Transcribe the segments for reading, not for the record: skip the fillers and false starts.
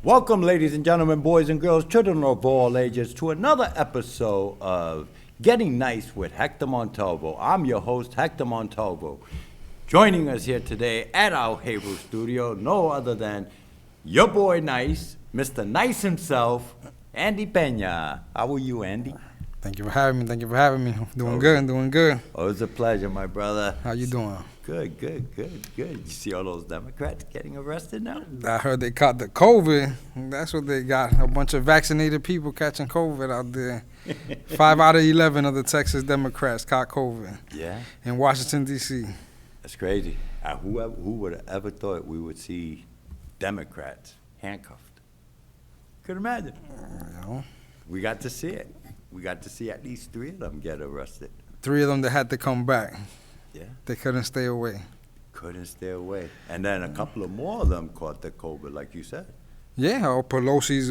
Welcome, ladies and gentlemen, boys and girls, children of all ages, to another episode of Getting Nice with Hector Montalvo. I'm your host, Hector Montalvo. Joining us here today at our Haverhill studio, no other than your boy Nice, Mr. Nice himself, Andy Pena. How are you, Andy? Thank you for having me. Doing good. Oh, it's a pleasure, my brother. How you doing? Good. You see all those Democrats getting arrested now? I heard they caught the COVID. That's what they got. A bunch of vaccinated people catching COVID out there. 5 out of 11 of the Texas Democrats caught COVID. Yeah. In Washington, D.C. That's crazy. Who would have ever thought we would see Democrats handcuffed? Could imagine. You know, We got to see it. We got to see at least 3 of them get arrested. 3 of them that had to come back. Yeah. They couldn't stay away. Couldn't stay away. And then a couple of more of them caught the COVID, like you said. Yeah, Pelosi's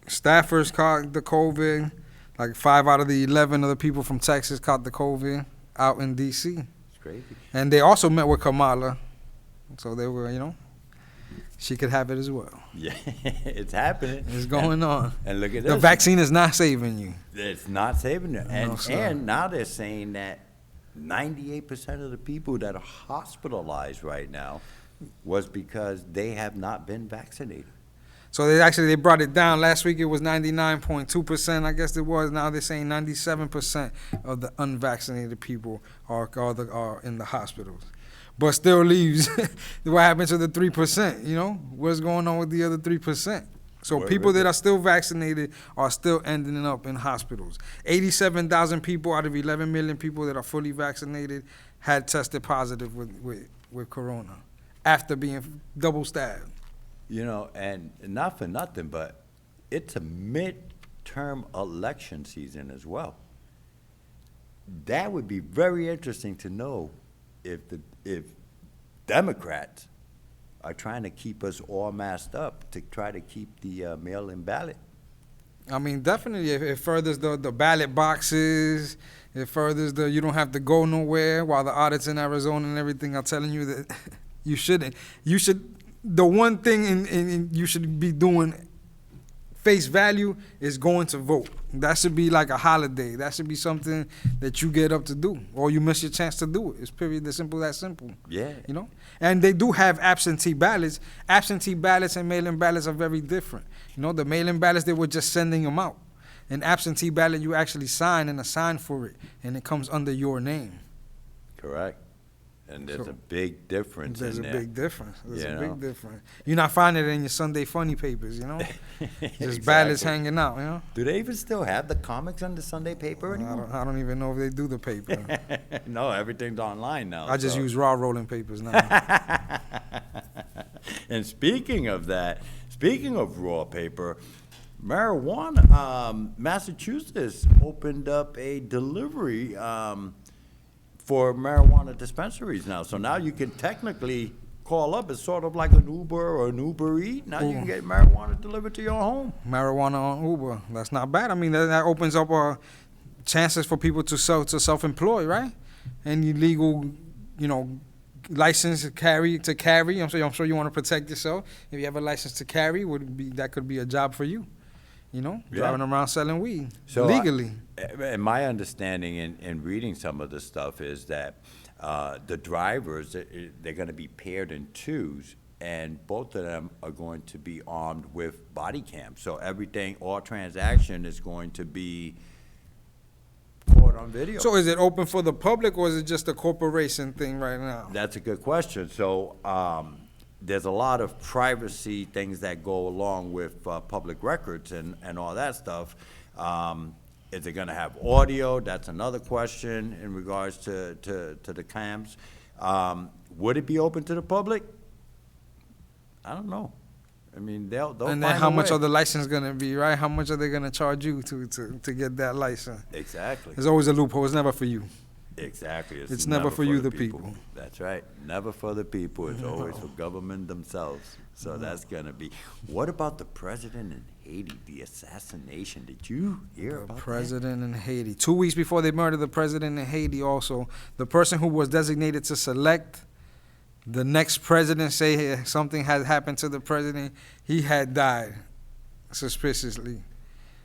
staffers caught the COVID. Like 5 out of the 11 of the people from Texas caught the COVID out in D.C. It's crazy. And they also met with Kamala. So they were, she could have it as well. Yeah, it's happening. It's going on. And look at this. The vaccine is not saving you. It's not saving you. No, sir. And now they're saying that 98% of the people that are hospitalized right now was because they have not been vaccinated. So they brought it down. Last week it was 99.2%, I guess it was. Now they're saying 97% of the unvaccinated people are in the hospitals. But still leaves what happened to the 3%, What's going on with the other 3%? So people that are still vaccinated are still ending up in hospitals. 87,000 people out of 11 million people that are fully vaccinated had tested positive with corona after being double stabbed. And not for nothing, but it's a midterm election season as well. That would be very interesting to know if Democrats are trying to keep us all masked up to try to keep the mail-in ballot. I mean, definitely, it furthers the ballot boxes. It furthers you don't have to go nowhere while the audits in Arizona and everything are telling you that you shouldn't. The one thing you should be doing face value is going to vote. That should be like a holiday. That should be something that you get up to do, or you miss your chance to do it. It's period. That simple. Yeah. And they do have absentee ballots. Absentee ballots and mail-in ballots are very different. The mail-in ballots, they were just sending them out. An absentee ballot, you actually sign and assign for it, and it comes under your name. Correct. And there's a big difference There's in a there. big difference. You're not finding it in your Sunday funny papers, Just Exactly. ballots hanging out, Do they even still have the comics on the Sunday paper anymore? I don't even know if they do the paper. No, everything's online now. I just so. use raw rolling papers now. And speaking of raw paper, marijuana, Massachusetts opened up a delivery for marijuana dispensaries now. So now you can technically call up. It's sort of like an Uber or an Uber Eats. Now you can get marijuana delivered to your home. Marijuana on Uber. That's not bad. I mean, that opens up chances for people to self-employ, right? Any legal, license to carry. I'm sure you want to protect yourself. If you have a license to carry, that could be a job for you. Driving around selling weed legally. And my understanding in reading some of the stuff is that the drivers, they're going to be paired in twos, and both of them are going to be armed with body cams. So all transaction is going to be caught on video. So is it open for the public, or is it just a corporation thing right now? That's a good question. So there's a lot of privacy things that go along with public records and all that stuff. Is it going to have audio? That's another question in regards to the cams. Would it be open to the public? I don't know. I mean, they'll and then find how a much way. are the license going to be, right? How much are they going to charge you to get that license? Exactly. There's always a loophole. It's never for you. Exactly. It's never for you, the people. That's right. Never for the people. It's always for government themselves. So that's going to be. What about the president in Haiti, the assassination? Did you hear about The president in Haiti. 2 weeks before they murdered the president in Haiti also, the person who was designated to select The next president say something had happened to the president, he had died suspiciously,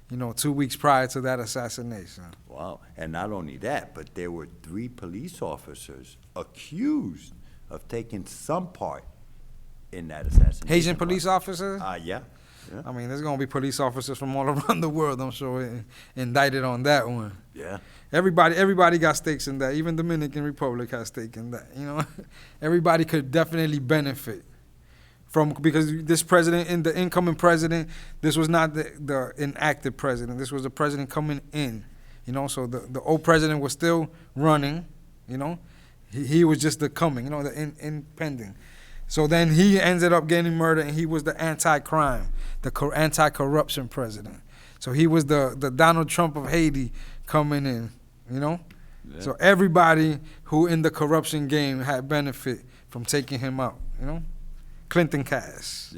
2 weeks prior to that assassination. Wow. And not only that, but there were 3 police officers accused of taking some part in that assassination. Haitian police officers? Yeah. Yeah. I mean, there's going to be police officers from all around the world, I'm sure, indicted on that one. Yeah. Everybody got stakes in that. Even Dominican Republic has stake in that. Everybody could definitely benefit from, because this president, in the incoming president, this was not the inactive president. This was the president coming in. So the old president was still running. He was just the coming. The impending. So then he ended up getting murdered, and he was the anti-crime, the anti-corruption president. So he was the Donald Trump of Haiti coming in, Yeah. So everybody who in the corruption game had benefit from taking him out, Clinton Cash.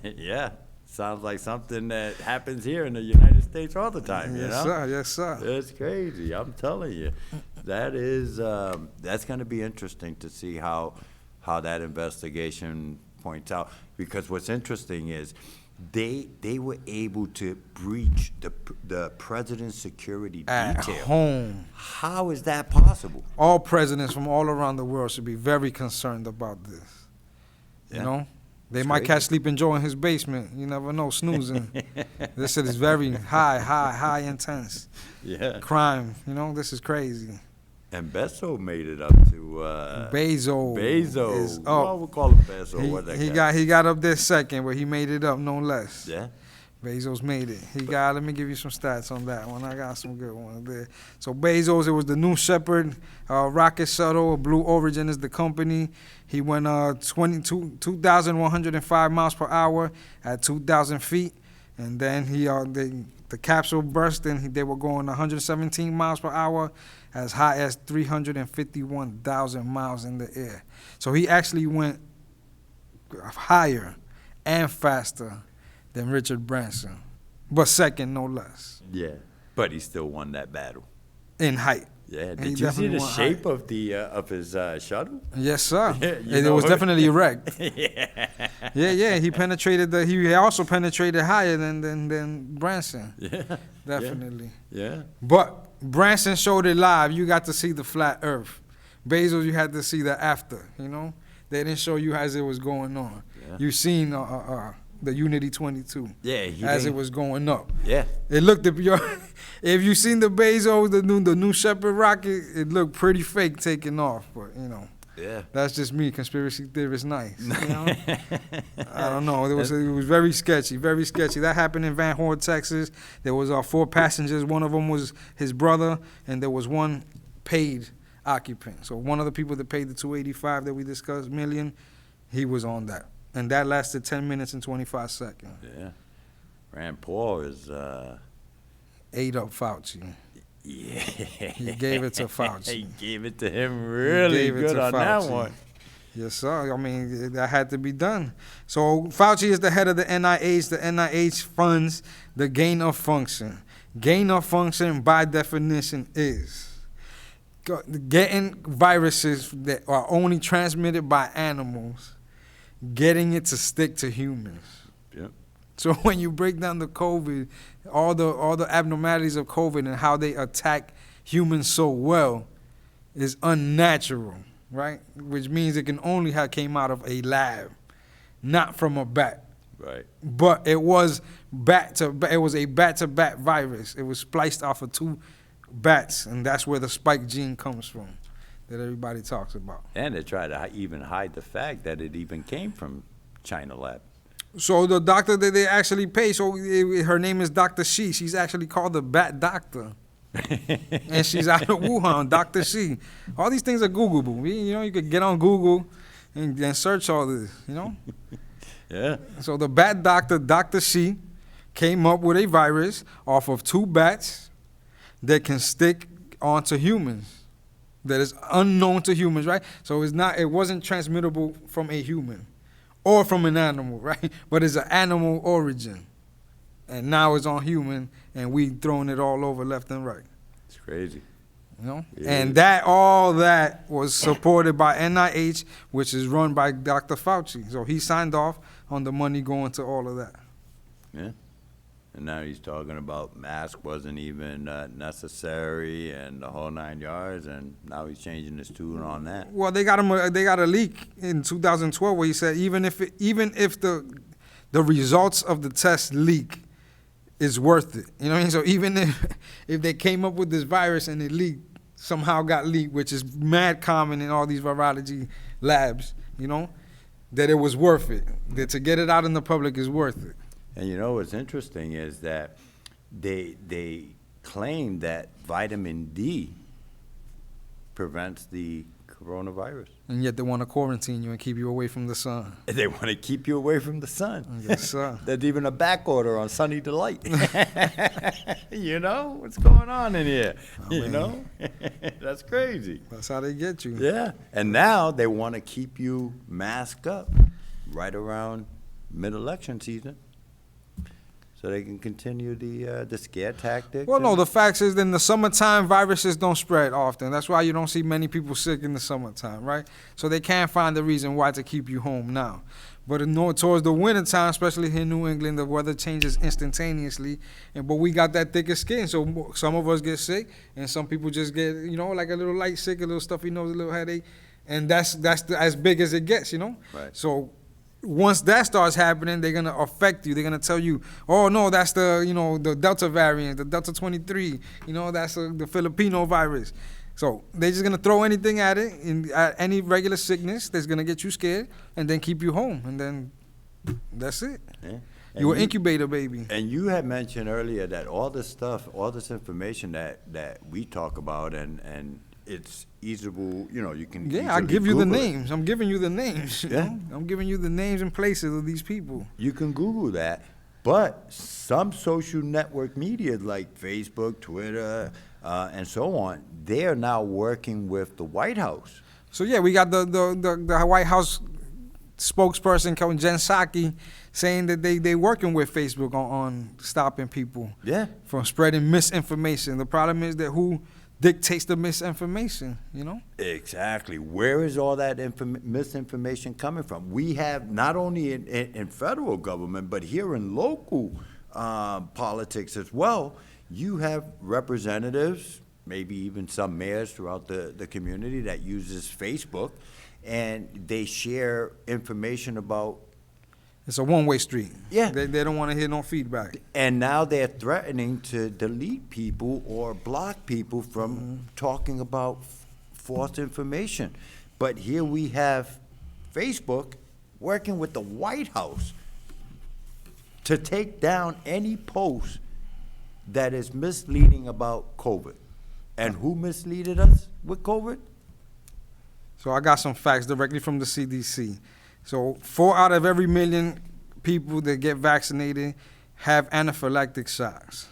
Yeah. Sounds like something that happens here in the United States all the time, Yes, sir. Yes, sir. It's crazy. I'm telling you. That is, that's going to be interesting to see how that investigation points out. Because what's interesting is they were able to breach the president's security At detail. home. How is that possible? All presidents from all around the world should be very concerned about this. Yeah. They It's might crazy. catch Sleeping Joe in his basement. You never know, snoozing. This shit is very high, intense. Yeah. Crime, this is crazy. And Bezo made it up to Bezo. Bezo. is up. Well, we'll call him Bezo. He got up there second, but he made it up no less. Yeah. Bezos made it. Let me give you some stats on that one. I got some good ones there. So Bezos, it was the New Shepard rocket shuttle. Blue Origin is the company. He went 2,105 miles per hour at 2,000 feet. And then the capsule burst and they were going 117 miles per hour, as high as 351,000 miles in the air. So he actually went higher and faster than Richard Branson, but second no less Yeah. But he still won that battle. in height. Yeah. He Did you see definitely the won shape of his shuttle? Yes, sir. You It know was what? definitely erect. Yeah. Yeah. He penetrated he also penetrated higher than Branson. Yeah. Definitely. Yeah. But Branson showed it live. You got to see the flat Earth. Bezos, you had to see the after. They didn't show you as it was going on. Yeah. You seen the Unity 22 Yeah. as it was going up. Yeah. It looked if you seen the Bezos, the New Shepard rocket, it looked pretty fake taking off. But Yeah. that's just me, conspiracy theorist. Nice. I don't know. It was very sketchy, very sketchy. That happened in Van Horn, Texas. There was 4 passengers. One of them was his brother, and there was one paid occupant. So one of the people that paid the 285 that we discussed million, he was on that, and that lasted 10 minutes and 25 seconds. Yeah. Rand Paul is. Ate up Fauci. Yeah. He gave it to Fauci. He gave it to him really Gave it good to on that Fauci. one. Yes, sir. I mean, that had to be done. So Fauci is the head of the NIH. The NIH funds the gain of function. Gain of function, by definition, is getting viruses that are only transmitted by animals, getting it to stick to humans. Yep. So when you break down the COVID, all the abnormalities of COVID and how they attack humans so well is unnatural, right? Which means it can only have came out of a lab, not from a bat. Right. But it was a bat-to-bat virus. It was spliced off of 2 bats, and that's where the spike gene comes from that everybody talks about. And they try to even hide the fact that it even came from China lab. So the doctor that they actually pay, her name is Dr. Shi. She's actually called the Bat Doctor. And she's out of Wuhan, Dr. Shi. All these things are Googleable. You could get on Google and search all this, Yeah. So the Bat Doctor, Dr. Shi, came up with a virus off of 2 bats that can stick onto humans, that is unknown to humans, right? So it wasn't transmittable from a human or from an animal, right? But it's an animal origin. And now it's on human, and we throwing it all over left and right. It's crazy. You know, Yeah. and all that was supported by NIH, which is run by Dr. Fauci. So he signed off on the money going to all of that. Yeah. And now he's talking about mask wasn't even necessary and the whole 9 yards, and now he's changing his tune on that. Well, they got a leak in 2012 where he said even if the results of the test leak, is worth it. You know what I mean? So even if they came up with this virus and it leaked, somehow got leaked, which is mad common in all these virology labs, you know, that it was worth it. That to get it out in the public is worth it. And you know what's interesting is that they claim that vitamin D prevents the coronavirus. And yet they want to quarantine you and keep you away from the sun. They want to keep you away from the sun. Yes, sir. There's even a back order on Sunny Delight. You know what's going on in here? You know, that's crazy. That's how they get you. Yeah, and now they want to keep you masked up right around mid-election season, so they can continue the scare tactics. Well, no, the fact is, in the summertime, viruses don't spread often. That's why you don't see many people sick in the summertime, right? So they can't find the reason why to keep you home now. But towards the wintertime, especially here in New England, the weather changes instantaneously. But we got that thicker skin, so some of us get sick, and some people just get, you know, like a little light sick, a little stuffy nose, a little headache, and that's as big as it gets, you know? Right. So once that starts happening, they're gonna affect you. They're gonna tell you, "Oh no, that's the Delta variant, the Delta 23. You know, that's the Filipino virus." So they're just gonna throw anything at it, at any regular sickness that's gonna get you scared, and then keep you home, and then that's it. Yeah. You're an incubator baby. And you had mentioned earlier that all this stuff, all this information that we talk about, and it's easable, you know, you can Yeah, I easily give you the Google it. names. I'm giving you the names. You Yeah. know? I'm giving you the names and places of these people. You can Google that, but some social network media like Facebook, Twitter, and so on, they are now working with the White House. So yeah, we got the White House spokesperson, Jen Psaki, saying that they working with Facebook on stopping people Yeah. from spreading misinformation. The problem is that who dictates the misinformation, you know? Exactly. Where is all that misinformation coming from? We have not only in federal government, but here in local politics as well. You have representatives, maybe even some mayors throughout the community that uses Facebook, and they share information about. It's a one-way street. Yeah. They don't want to hear no feedback. And now they're threatening to delete people or block people from talking about false information. But here we have Facebook working with the White House to take down any post that is misleading about COVID. And who misleaded us with COVID? So I got some facts directly from the CDC. So 4 out of every million people that get vaccinated have anaphylactic shocks.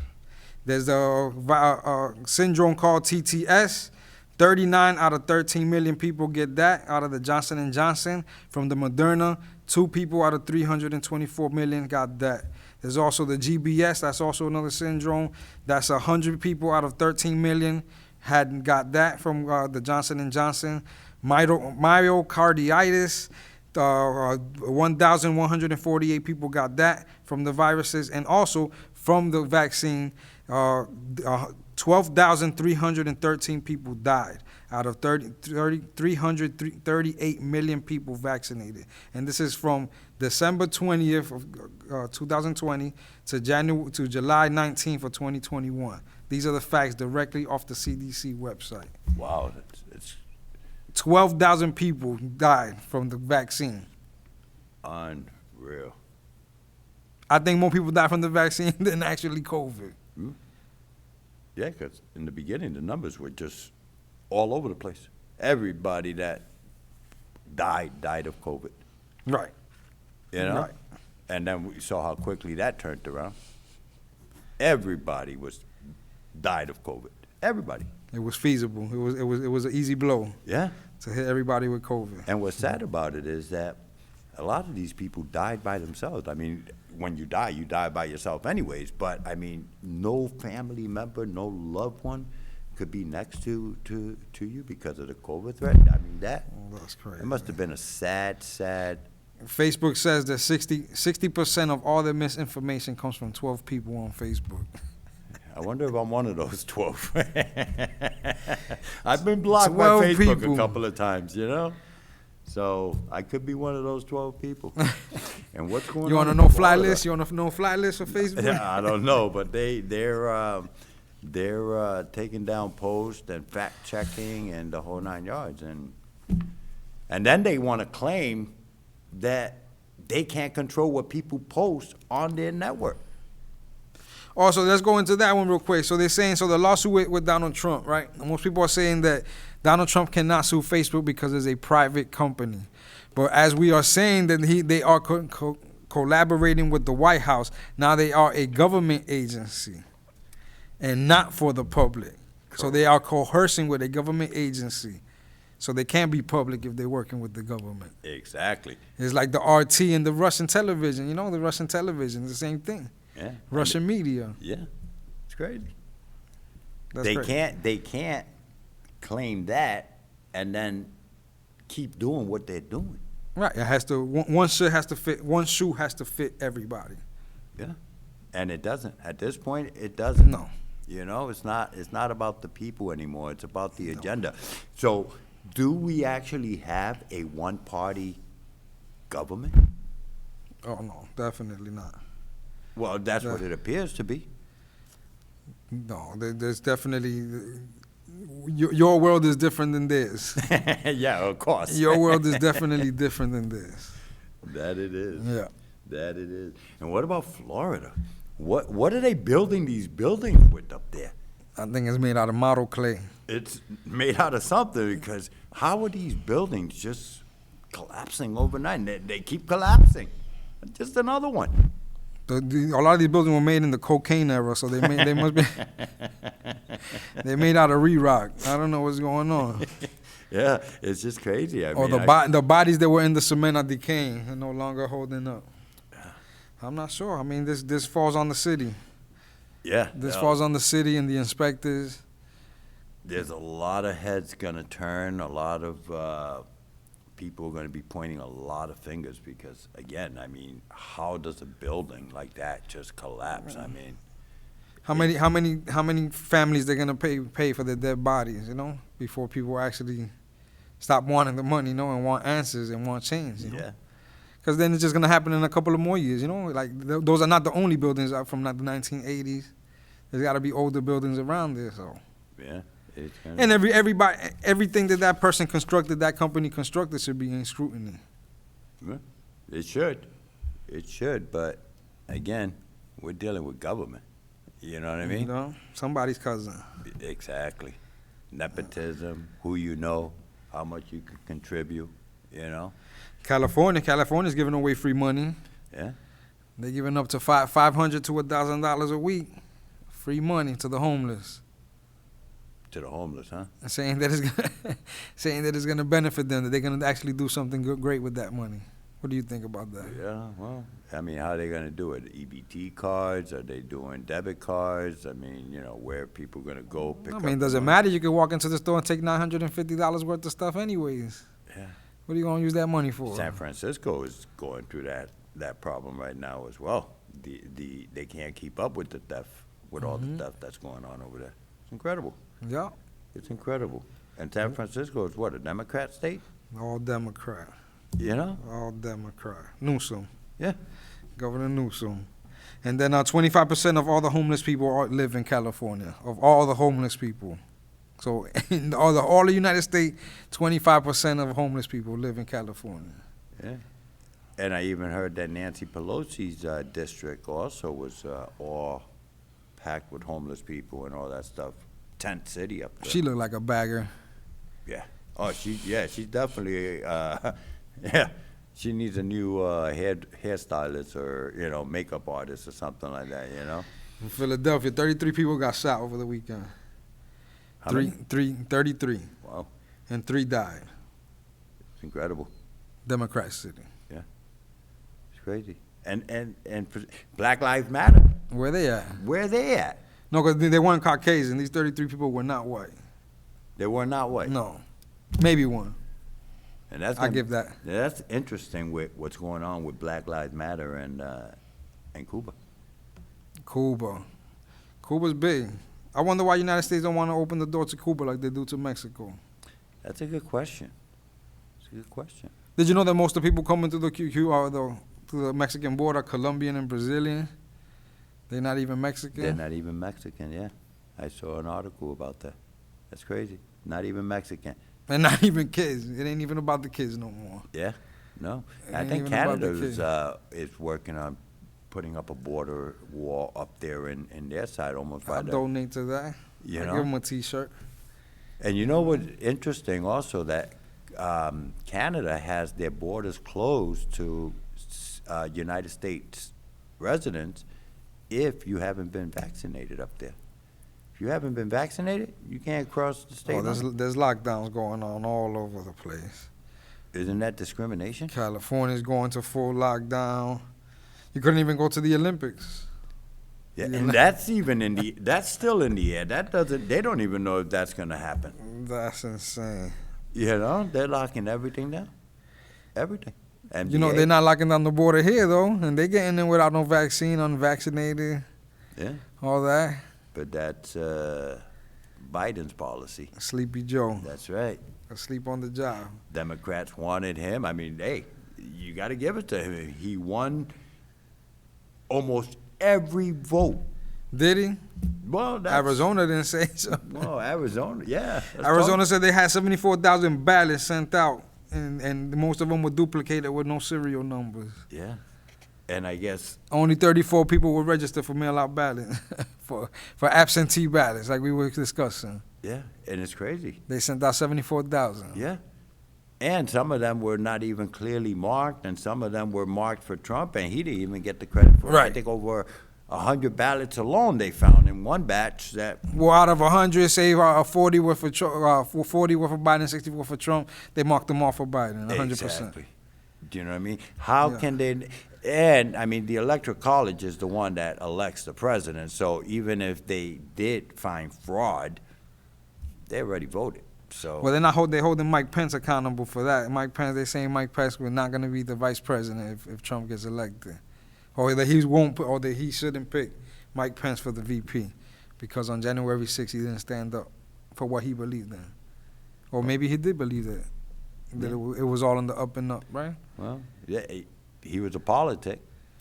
There's a syndrome called TTS. 39 out of 13 million people get that out of the Johnson & Johnson. From the Moderna, 2 people out of 324 million got that. There's also the GBS, that's also another syndrome. That's 100 people out of 13 million had got that from the Johnson & Johnson. Myocarditis, 1,148 people got that from the viruses. And also from the vaccine, 12,313 people died out of 338 million people vaccinated. And this is from December 20th of 2020 to July 19th of 2021. These are the facts directly off the CDC website. Wow, it's 12,000 people died from the vaccine. unreal. I think more people died from the vaccine than actually COVID. Yeah, because in the beginning, the numbers were just all over the place. Everybody that died of COVID, Right. you know? Right. And then we saw how quickly that turned around. Everybody died of COVID. Everybody. It was feasible. It was an easy blow Yeah. to hit everybody with COVID. And what's sad about it is that a lot of these people died by themselves. I mean, when you die by yourself anyways. But, I mean, no family member, no loved one could be next to you because of the COVID threat. I mean, Oh, that's crazy. it must have been a sad. Facebook says that 60% of all the misinformation comes from 12 people on Facebook. I wonder if I'm one of those 12. I've been blocked by 12 Facebook people. a couple of times, you know? So I could be one of those 12 people. And what's going on? You on a in no-fly Florida? list? You on a no-fly list for Facebook? Yeah, I don't know, but they're taking down posts and fact checking and the whole 9 yards, and then they want to claim that they can't control what people post on their network. Also, let's go into that one real quick. So they're saying, so the lawsuit with Donald Trump, right? And most people are saying that Donald Trump cannot sue Facebook because it's a private company. But as we are saying that they are collaborating with the White House, now they are a government agency and not for the public. So they are coercing with a government agency. So they can't be public if they're working with the government. Exactly. It's like the RT and the Russian television. You know, the Russian television is the same thing. Yeah. Russian media. Yeah. It's crazy. That's crazy. They can't claim that and then keep doing what they're doing. Right. It has to. One shoe has to fit. One shoe has to fit everybody. Yeah. And it doesn't. At this point, it doesn't. No. You know, it's not about the people anymore. It's about the agenda. So, do we actually have a one-party government? Oh no, definitely not. Well, that's what it appears to be. No, there's definitely. Your world is different than theirs. Yeah, of course. Your world is definitely different than theirs. That it is. Yeah. That it is. And what about Florida? What are they building these buildings with up there? I think it's made out of model clay. It's made out of something, because how are these buildings just collapsing overnight? They keep collapsing. Just another one. A lot of these buildings were made in the cocaine era, so they must be. They made out of re-rock. I don't know what's going on. Yeah, it's just crazy. I Or mean, the bodies that were in the cement are decaying and no longer holding up. I'm not sure. I mean, this falls on the city. yeah, This falls on the city and the inspectors. there's a lot of heads gonna turn. A lot of people are gonna be pointing a lot of fingers, because again, I mean, how does a building like that just collapse? I mean, How many families they're gonna pay for their dead bodies? You know, before people actually stop wanting the money, you know, and want answers and want change. You know? yeah, Because then it's just gonna happen in a couple of more years. You know, like those are not the only buildings out from the 1980s. There's got to be older buildings around there. So. yeah. It's gonna, And everything that person constructed, that company constructed, should be in scrutiny. it should, but again, we're dealing with government. You know what I You mean? know, somebody's cousin. Exactly. Nepotism, who you know, how much you could contribute, you know? California's giving away free money. Yeah. They're giving up to $500 to $1,000 a week, free money to the homeless, To the homeless, huh? and saying that it's gonna benefit them, that they're gonna actually do something great with that money. What do you think about that? Yeah, well, I mean, how are they gonna do it? EBT cards? Are they doing debit cards? I mean, you know, where are people gonna go pick up? I mean, does the it money? matter? You can walk into the store and take $950 worth of stuff anyways. Yeah. What are you gonna use that money for? San Francisco is going through that problem right now as well. They can't keep up with the theft, with all the theft that's going on over there. It's incredible. Yeah, It's incredible. And San Francisco is what, a Democrat state? all Democrat. You know? All Democrat. Newsom. Yeah. Governor Newsom. And then 25% of all the homeless people live in California, of all the homeless people. So in all the United States, 25% of homeless people live in California. Yeah. And I even heard that Nancy Pelosi's district also was all packed with homeless people and all that stuff. Tent city up there. She looked like a bagger. Yeah. Oh, she's definitely, yeah. She needs a new hairstylist or, you know, makeup artist or something like that, you know? In Philadelphia, 33 people got shot over the weekend. How many? 33. Wow. And 3 died. It's incredible. Democrat City. It's crazy. And Black Lives Matter. Where they at? Where they at? No, because they weren't Caucasian. These 33 people were not white. They were not white. No. Maybe one. And that's I gonna- give that. That's interesting with what's going on with Black Lives Matter and Cuba. Cuba. Cuba's big. I wonder why United States don't want to open the door to Cuba like they do to Mexico. That's a good question. It's a good question. Did you know that most of the people coming to the QQ are to the Mexican border, Colombian and Brazilian? They're not even Mexican. They're not even Mexican, yeah. I saw an article about that. That's crazy. Not even Mexican. They're not even kids. It ain't even about the kids no more. Yeah, no. It I ain't think even about the Canada is working on putting up a border wall up there in their side, almost by I'll the, donate to that. you I know. give them a T-shirt. And you know what's interesting also, that Canada has their borders closed to United States residents if you haven't been vaccinated up there. If you haven't been vaccinated, you can't cross the state Oh, line. there's lockdowns going on all over the place. Isn't that discrimination? California's going to full lockdown. You couldn't even go to the Olympics. Yeah, Yeah. and that's even that's still in the air. They don't even know if that's gonna happen. That's insane. You know, they're locking everything down. Everything. NBA. You know, they're not locking down the border here, though, and they're getting in without no vaccine, unvaccinated, Yeah, all that. but that's Biden's policy. Sleepy Joe, That's right. asleep on the job. Democrats wanted him. I mean, hey, you got to give it to him. He won almost every vote. Did he? Well, that's, Arizona didn't say so. Well, Arizona, yeah. that's Arizona said they had 74,000 ballots sent out, and most of them were duplicated with no serial numbers. Yeah, and I guess Only 34 people were registered for mail-out ballots, for absentee ballots, like we were discussing. yeah, and it's crazy. They sent out 74,000. Yeah. And some of them were not even clearly marked, and some of them were marked for Trump, and he didn't even get the credit for it. I Right. think over 100 ballots alone they found in one batch that, Well, out of 100, say 40 were for 40 were for Biden, 64 for Trump. They marked them off for Biden, 100%. exactly. Do you know what I mean? How Yeah. can they, and I mean, the Electoral College is the one that elects the president, so even if they did find fraud, they already voted, so. Well, they're holding Mike Pence accountable for that. Mike Pence, they're saying Mike Pence was not going to be the vice president if Trump gets elected, or that he won't, or that he shouldn't pick Mike Pence for the VP, because on January 6th he didn't stand up for what he believed in, or maybe he did believe that Yeah. it was all in the up and up, right? Well, yeah, he was a politic.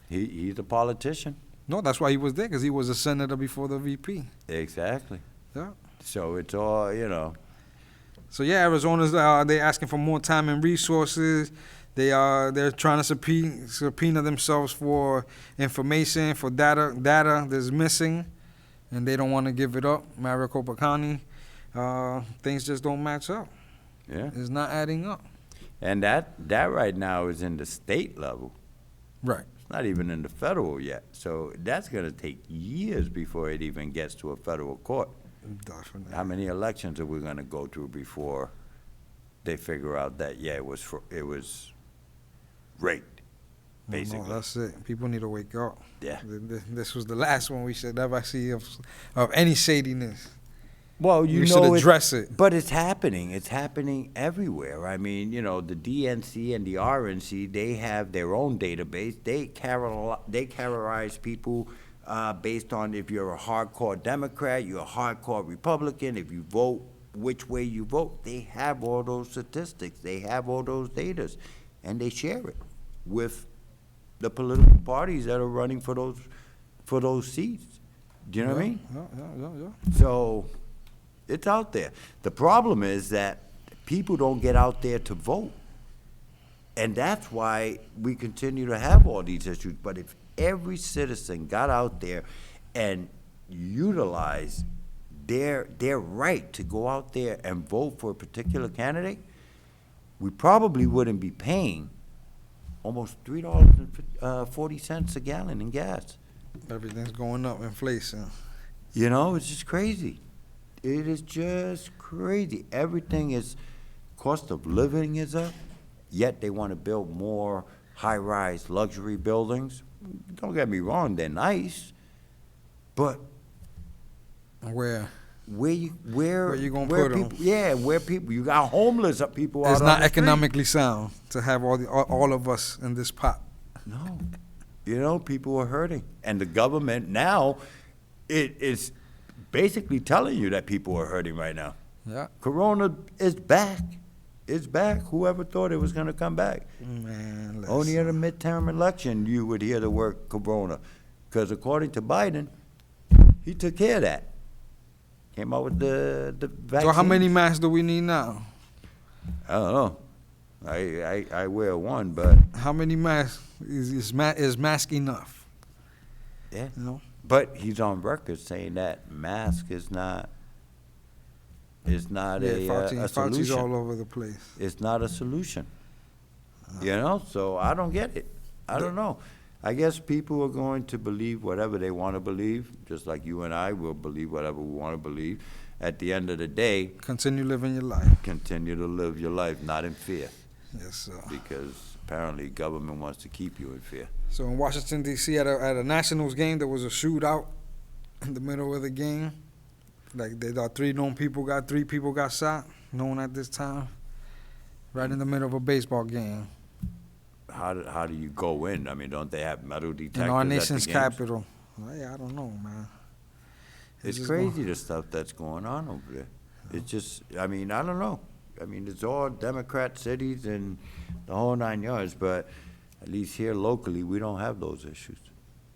He's a politician. No, that's why he was there, because he was a senator before the VP. Exactly. Yeah. So it's all, you know. So yeah, Arizona's they're asking for more time and resources. They're trying to subpoena themselves for information, for data that's missing, and they don't want to give it up. Maricopa County, things just don't match up. Yeah. It's not adding up. And that right now is in the state level. Right. It's not even in the federal yet. So that's going to take years before it even gets to a federal court. Definitely. How many elections are we going to go through before they figure out that, yeah, it was rigged, basically? No, that's it. People need to wake up. Yeah. This was the last one we should ever see of any shadiness. Well, We should address it. But it's happening. It's happening everywhere. I mean, you know, the DNC and the RNC, they have their own database. They categorize people based on if you're a hardcore Democrat, you're a hardcore Republican, if you vote, which way you vote. They have all those statistics. They have all those datas, and they share it with the political parties that are running for those seats. Do you know what I mean? Yeah. So it's out there. The problem is that people don't get out there to vote. And that's why we continue to have all these issues. But if every citizen got out there and utilized their right to go out there and vote for a particular candidate, we probably wouldn't be paying almost $3.40 a gallon in gas. Everything's going up, inflation. You know, it's just crazy. It is just crazy. Everything is, cost of living is up, yet they want to build more high-rise luxury buildings. Don't get me wrong, they're nice, but Where Where you gonna where put 'em? people, yeah, where people, you got homeless people out it's on not the street. economically sound to have all of us in this pot. No, you know, people are hurting, and the government now, it is basically telling you that people are hurting right now. Yeah, Corona is back. It's back. Whoever thought it was going to come back? man. Only in a midterm election you would hear the word Corona, because according to Biden, he took care of that. Came out with the vaccine. So how many masks do we need now? I don't know. I wear one, but How many masks is mask enough? yeah. You know, But he's on record saying that mask is not Fauci's a solution. all over the place. It's not a solution. You know, so I don't get it. I don't know. I guess people are going to believe whatever they want to believe, just like you and I will believe whatever we want to believe. At the end of the day, Continue living your life. continue to live your life, not in fear, Yes, sir. because apparently government wants to keep you in fear. So in Washington D.C. at a Nationals game, there was a shootout in the middle of the game. Like they thought three people got shot, known at this time, right in the middle of a baseball game How do you go in? I mean, don't they have metal detectors in our at the nation's games? capital. Hey, I don't know, man. It's just crazy the stuff that's going on over there. It's just, I mean, I don't know. I mean, it's all Democrat cities and the whole 9 yards, but at least here locally, we don't have those issues.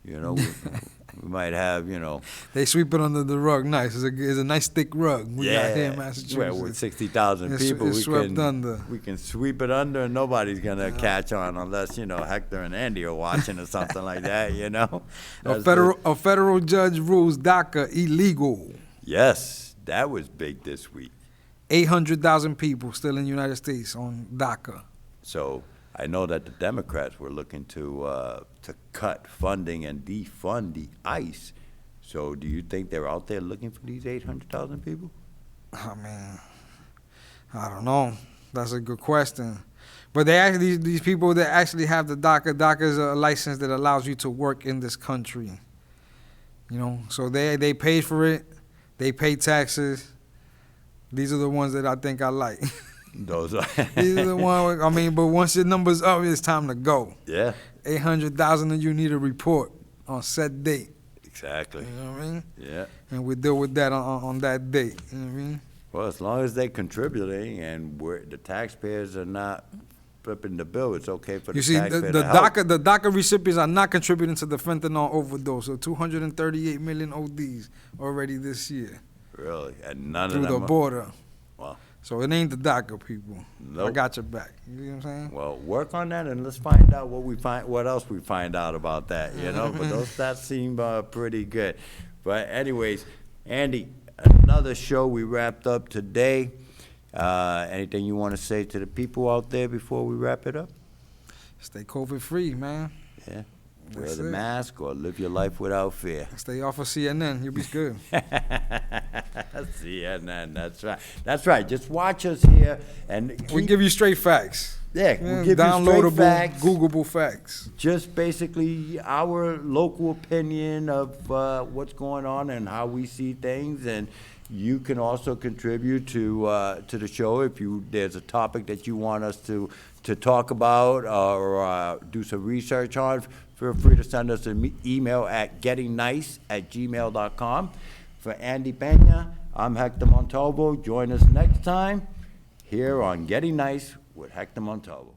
You know, we might have, you know. They sweep it under the rug. Nice. It's a nice thick rug. We got here in Massachusetts. Well, with 60,000 It's- people, it's we swept can under. we can sweep it under, and nobody's gonna catch on unless you know Hector and Andy are watching or something like that. You know, That's A federal judge rules DACA illegal. yes, that was big this week. 800,000 people still in the United States on DACA. So I know that the Democrats were looking to cut funding and defund the ICE. So do you think they're out there looking for these 800,000 people? I mean, I don't know. That's a good question. But they actually these people that actually have the DACA is a license that allows you to work in this country. You know, so they paid for it. They pay taxes. These are the ones that I think I like. Those are These are the ones. I mean, but once your number's up, it's time to go. yeah, 800,000 of you need a report on set date. exactly. You know what I mean? Yeah. And we deal with that on that date. You know what I mean? Well, as long as they're contributing and the taxpayers are not flipping the bill, it's okay for the You see, taxpayer the to help. DACA recipients are not contributing to the fentanyl overdose. So 238 million ODs already this year Really, and none through of the them. border. Wow. So it ain't the DACA people. I Nope. got your back. You know what I'm saying? Well, work on that, and let's find out what else we find out about that. You know, but those stats seem pretty good. But anyways, Andy, another show we wrapped up today. Anything you want to say to the people out there before we wrap it up? Stay COVID free, man. Yeah. Wear That's the it. mask or live your life without fear. Stay off of CNN. You'll be good. CNN, that's right. That's right. Just watch us here and We give you straight facts. yeah, we'll give you straight Downloadable, facts. Googleable facts. Just basically our local opinion of what's going on and how we see things, and you can also contribute to the show if there's a topic that you want us to talk about or do some research on. Feel free to send us an email at gettingnice@gmail.com. For Andy Pena, I'm Hector Montalvo. Join us next time here on Getting Nice with Hector Montalvo.